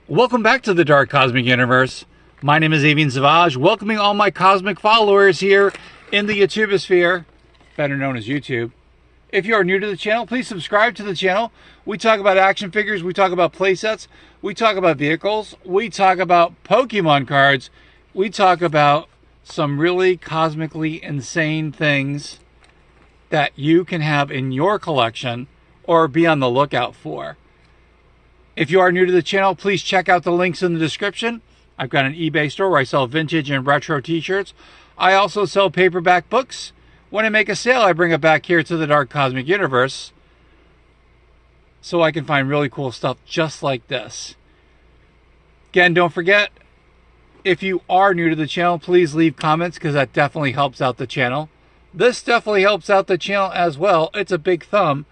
Welcome back to the Dark Cosmic Universe. My name is Avian Savage, welcoming all my cosmic followers here in the YouTubosphere, better known as YouTube. If you are new to the channel, please subscribe to the channel. We talk about action figures, we talk about playsets, we talk about vehicles, we talk about Pokemon cards, we talk about some really cosmically insane things that you can have in your collection or be on the lookout for. If you are new to the channel, please check out the links in the description. I've got an eBay store where I sell vintage and retro t-shirts. I also sell paperback books. When I make a sale, I bring it back here to the Dark Cosmic Universe so I can find really cool stuff just like this. Again, don't forget, if you are new to the channel, please leave comments because that definitely helps out the channel. This definitely helps out the channel as well. It's a big thumb,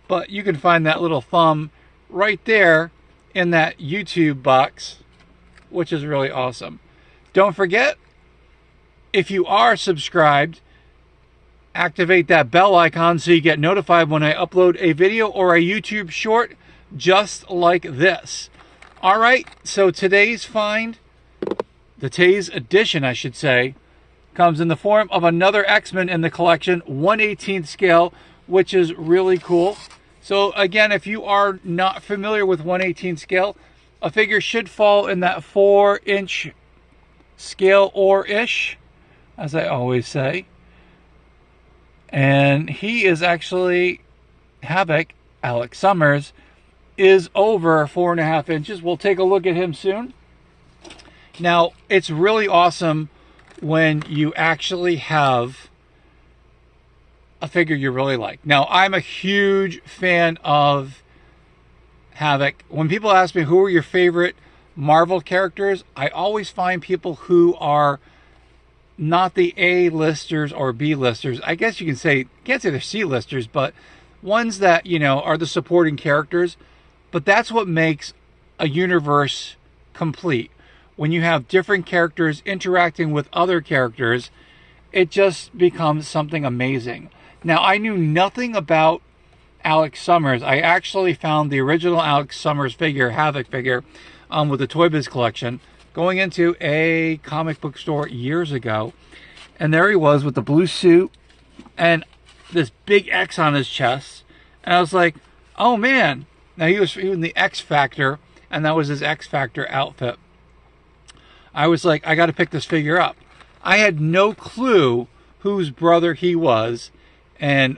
but you can find that little thumb right there in that YouTube box, which is really awesome. Don't forget, if you are subscribed, activate that bell icon so you get notified when I upload a video or a YouTube short just like this. All right, so today's find, today's edition, I should say, comes in the form of another X-Men in the collection, 1/18 scale, which is really cool. So again, if you are not familiar with 1/18 scale, a figure should fall in that 4-inch scale or ish, as I always say. And he is actually, Havok, Alex Summers, is over 4.5 inches. We'll take a look at him soon. Now, it's really awesome when you actually have a figure you really like. Now, I'm a huge fan of Havok. When people ask me who are your favorite Marvel characters, I always find people who are not the A-listers or B-listers. I guess you can say, can't say they're C-listers, but ones that, you know, are the supporting characters. But that's what makes a universe complete. When you have different characters interacting with other characters, it just becomes something amazing. Now, I knew nothing about Alex Summers. I actually found the original Alex Summers figure, Havok figure, with the Toy Biz collection, going into a comic book store years ago. And there he was with the blue suit and this big X on his chest. And I was like, oh man. Now, he was in the X Factor, and that was his X Factor outfit. I was like, I got to pick this figure up. I had no clue whose brother he was and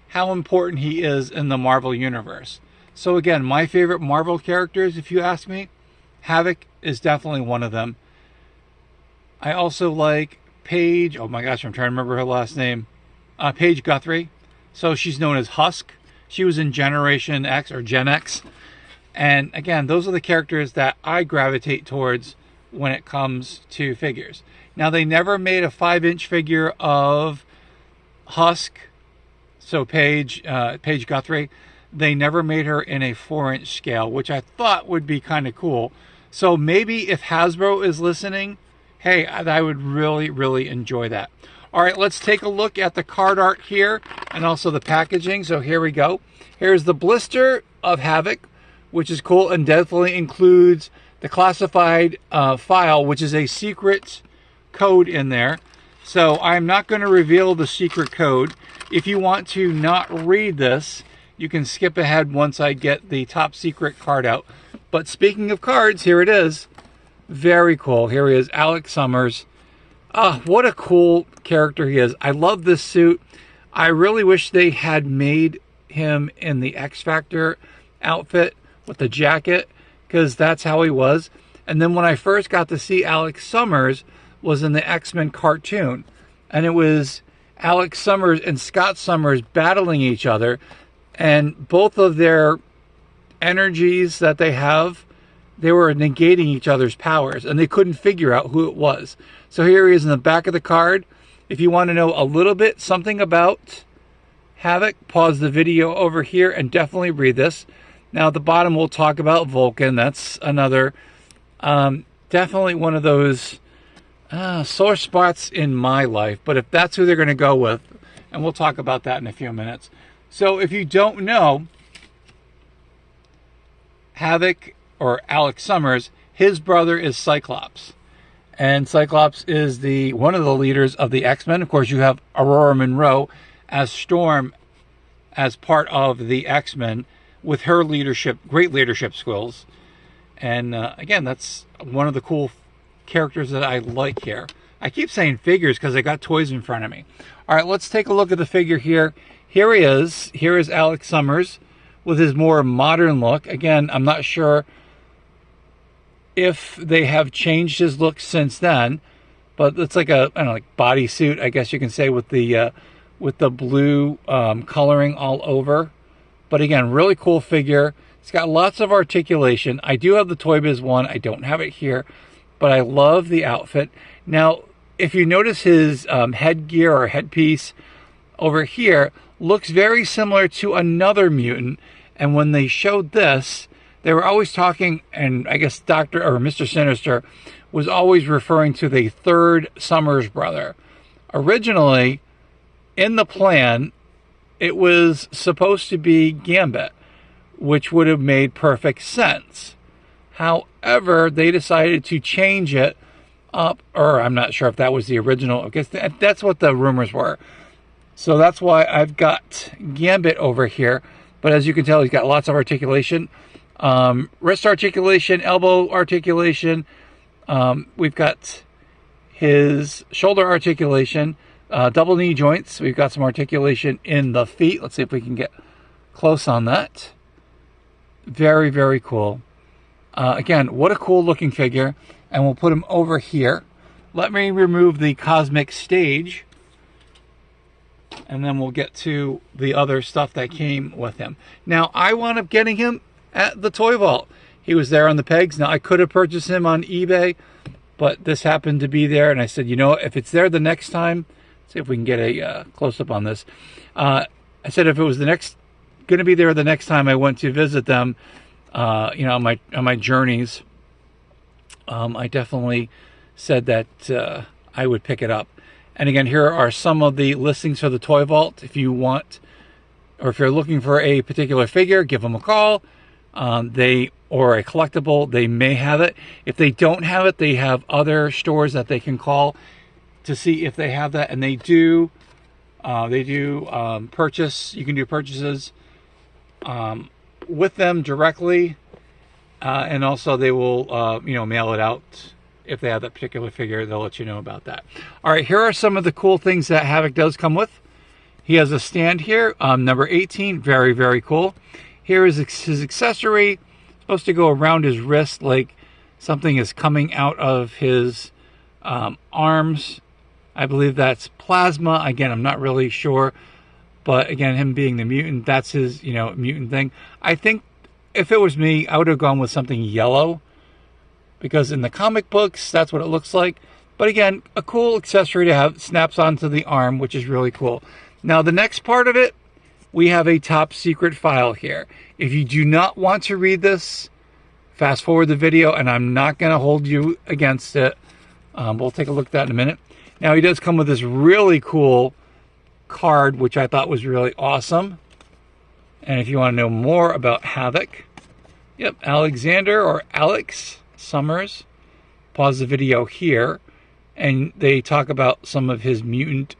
how important he is in the Marvel Universe. So again, my favorite Marvel characters, if you ask me, Havok is definitely one of them. I also like Paige, oh my gosh, I'm trying to remember her last name, Paige Guthrie. So she's known as Husk. She was in Generation X or Gen X. And again, those are the characters that I gravitate towards when it comes to figures. Now, they never made a 5-inch figure of Husk, so Paige Guthrie. They never made her in a 4-inch scale, which I thought would be kind of cool. So maybe if Hasbro is listening, hey, I would really, really enjoy that. All right, let's take a look at the card art here and also the packaging. So here we go. Here's the blister of Havok, which is cool and definitely includes the classified file, which is a secret code in there. So I'm not going to reveal the secret code. If you want to not read this, you can skip ahead once I get the top secret card out. But speaking of cards, here it is. Very cool. Here he is, Alex Summers. Ah, what a cool character he is. I love this suit. I really wish they had made him in the X Factor outfit with the jacket, because that's how he was. And then when I first got to see Alex Summers was in the X-Men cartoon, and it was Alex Summers and Scott Summers battling each other, and both of their energies that they have, they were negating each other's powers, and they couldn't figure out who it was. So here he is in the back of the card. If you want to know a little bit something about Havok, pause the video over here and definitely read this. Now, at the bottom, we'll talk about Vulcan. That's another, definitely one of those sore spots in my life. But if that's who they're going to go with, and we'll talk about that in a few minutes. So if you don't know, Havok or Alex Summers, his brother is Cyclops. And Cyclops is one of the leaders of the X-Men. Of course, you have Aurora Monroe as Storm as part of the X-Men with her leadership, great leadership skills. And again, that's one of the cool characters that I like here. I keep saying figures because I got toys in front of me. All right, let's take a look at the figure here. Here he is. Here is Alex Summers with his more modern look. Again, I'm not sure if they have changed his look since then, but it's like a, I don't know, like bodysuit, I guess you can say, with the blue coloring all over. But again, really cool figure. It's got lots of articulation. I do have the Toy Biz one. I don't have it here, but I love the outfit. Now, if you notice his headgear or headpiece over here, looks very similar to another mutant. And when they showed this, they were always talking, and I guess Dr. or Mr. Sinister was always referring to the third Summers brother. Originally, in the plan, it was supposed to be Gambit, which would have made perfect sense. However, they decided to change it up, or I'm not sure if that was the original. I guess that's what the rumors were. So that's why I've got Gambit over here. But as you can tell, he's got lots of articulation. Wrist articulation, elbow articulation. We've got his shoulder articulation, double knee joints. We've got some articulation in the feet. Let's see if we can get close on that. Very, very cool. Again, what a cool looking figure. And we'll put him over here. Let me remove the cosmic stage, and then we'll get to the other stuff that came with him. Now, I wound up getting him at the Toy Vault. He was there on the pegs. Now, I could have purchased him on eBay, but this happened to be there, and I said, you know, if it's there the next time, let's see if we can get a close-up on this. I said if it was going to be there the next time I went to visit them, you know, on my journeys, I definitely said that I would pick it up. And again, here are some of the listings for the Toy Vault. If you want, or if you're looking for a particular figure, give them a call. Or a collectible, they may have it. If they don't have it, they have other stores that they can call to see if they have that. And they do purchase. You can do purchases with them directly, and also they will you know, mail it out. If they have that particular figure, they'll let you know about that. All right, here are some of the cool things that Havok does come with. He has a stand here, number 18, very, very cool. Here is his accessory, supposed to go around his wrist like something is coming out of his arms. I believe that's plasma. Again, I'm not really sure, but again, him being the mutant, that's his, you know, mutant thing. I think if it was me, I would have gone with something yellow, because in the comic books, that's what it looks like. But again, a cool accessory to have, snaps onto the arm, which is really cool. Now, the next part of it, we have a top secret file here. If you do not want to read this, fast forward the video, and I'm not going to hold you against it. We'll take a look at that in a minute. Now, he does come with this really cool card, which I thought was really awesome. And if you want to know more about Havok, yep, Alexander or Alex Summers, pause the video here, and they talk about some of his mutant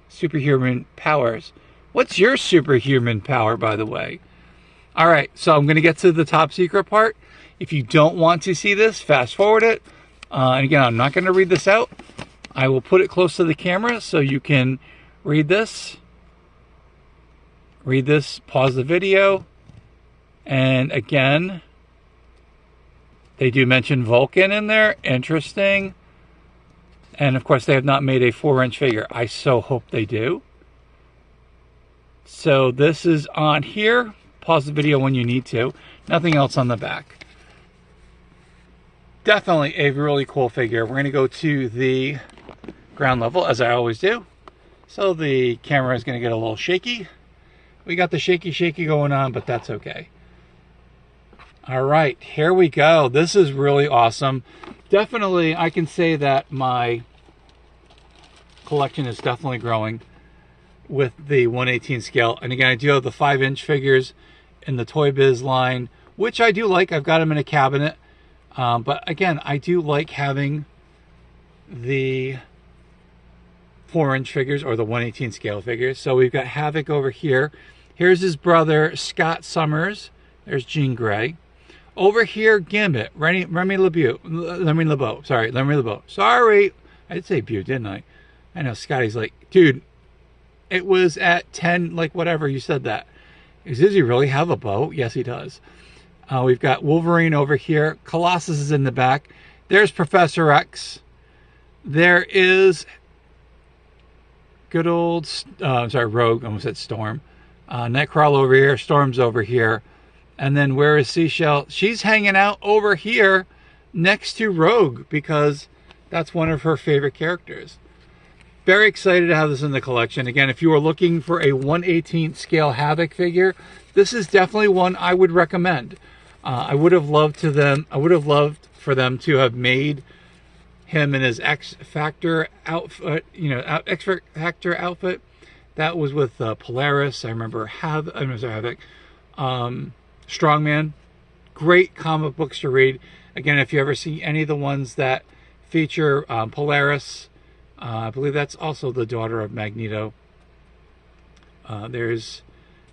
superhuman powers. What's your superhuman power, by the way? All right, so I'm going to get to the top secret part. If you don't want to see this, fast forward it. And again, I'm not going to read this out. I will put it close to the camera so you can read this. Read this, pause the video. And again, they do mention Vulcan in there. Interesting. And of course, they have not made a 4-inch figure. I so hope they do. So this is on here. Pause the video when you need to. Nothing else on the back. Definitely a really cool figure. We're going to go to the ground level, as I always do. So the camera is going to get a little shaky. We got the shaky going on, but that's okay. All right, here we go. This is really awesome. Definitely, I can say that my collection is definitely growing with the 1/18 scale. And again, I do have the 5-inch figures in the Toy Biz line which I do like. I've got them in a cabinet. But again, I do like having the 4-inch figures or the 1/18 scale figures. So we've got Havok over here. Here's his brother, Scott Summers. There's Jean Grey. Over here, Gambit, Remy LeBeau. Sorry, I did say Beau, didn't I? I know Scotty's like, dude, it was at 10, like whatever, you said that. Does he really have a bow? Yes, he does. We've got Wolverine over here. Colossus is in the back. There's Professor X. There is good old, Rogue. I almost said Storm. Nightcrawler over here. Storm's over here. And then where is Seashell? She's hanging out over here next to Rogue because that's one of her favorite characters. Very excited to have this in the collection. Again, if you are looking for a 1/18 scale Havok figure, this is definitely one I would recommend. I would have loved for them to have made him in his X Factor outfit, X Factor outfit. That was with Polaris. I remember Havok. Strongman. Great comic books to read. Again, if you ever see any of the ones that feature Polaris, I believe that's also the daughter of Magneto. There's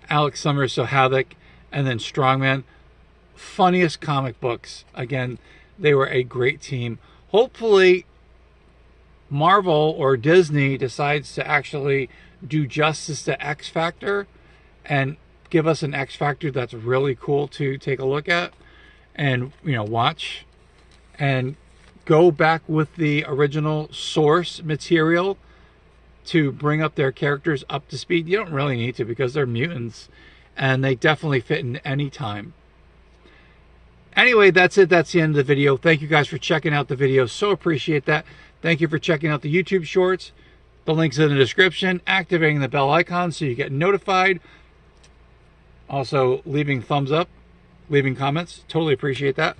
Alex Summers, so Havok, and then Strongman. Funniest comic books. Again, they were a great team. Hopefully, Marvel or Disney decides to actually do justice to X Factor and give us an X Factor that's really cool to take a look at and watch, and go back with the original source material to bring up their characters up to speed. You don't really need to because they're mutants and they definitely fit in any time. Anyway, that's it. That's the end of the video. Thank you guys for checking out the video. So appreciate that. Thank you for checking out the YouTube shorts. The link's in the description. Activating the bell icon so you get notified. Also, leaving thumbs up, leaving comments. Totally appreciate that.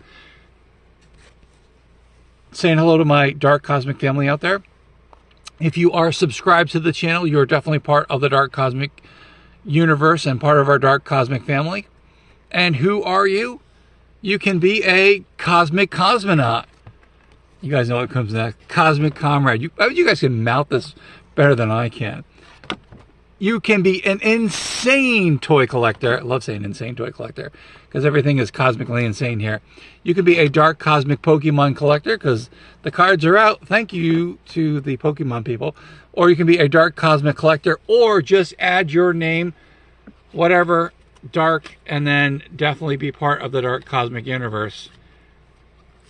Saying hello to my Dark Cosmic family out there. If you are subscribed to the channel, you're definitely part of the Dark Cosmic universe and part of our Dark Cosmic family. And who are you? You can be a Cosmic Cosmonaut. You guys know what comes next. Cosmic Comrade. You guys can mouth this better than I can. You can be an insane toy collector. I love saying insane toy collector because everything is cosmically insane here. You can be a Dark Cosmic Pokemon collector because the cards are out. Thank you to the Pokemon people. Or you can be a Dark Cosmic collector, or just add your name, whatever, Dark, and then definitely be part of the Dark Cosmic universe.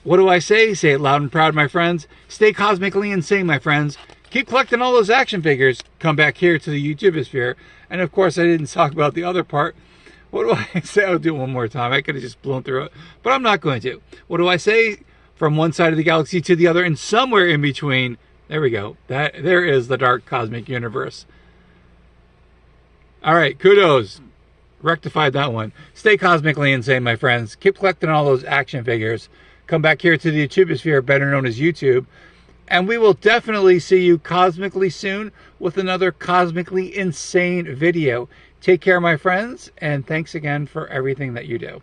What do I say? Say it loud and proud, my friends. Stay cosmically insane, my friends. Keep collecting all those action figures. Come back here to the YouTubesphere. And of course, I didn't talk about the other part. What do I say? I'll do it one more time. I could have just blown through it, but I'm not going to. What do I say? From one side of the galaxy to the other, and somewhere in between. There we go. There is the Dark Cosmic universe. All right, kudos. Rectified that one. Stay cosmically insane, my friends. Keep collecting all those action figures. Come back here to the YouTubesphere, better known as YouTube. And we will definitely see you cosmically soon with another cosmically insane video. Take care, my friends, and thanks again for everything that you do.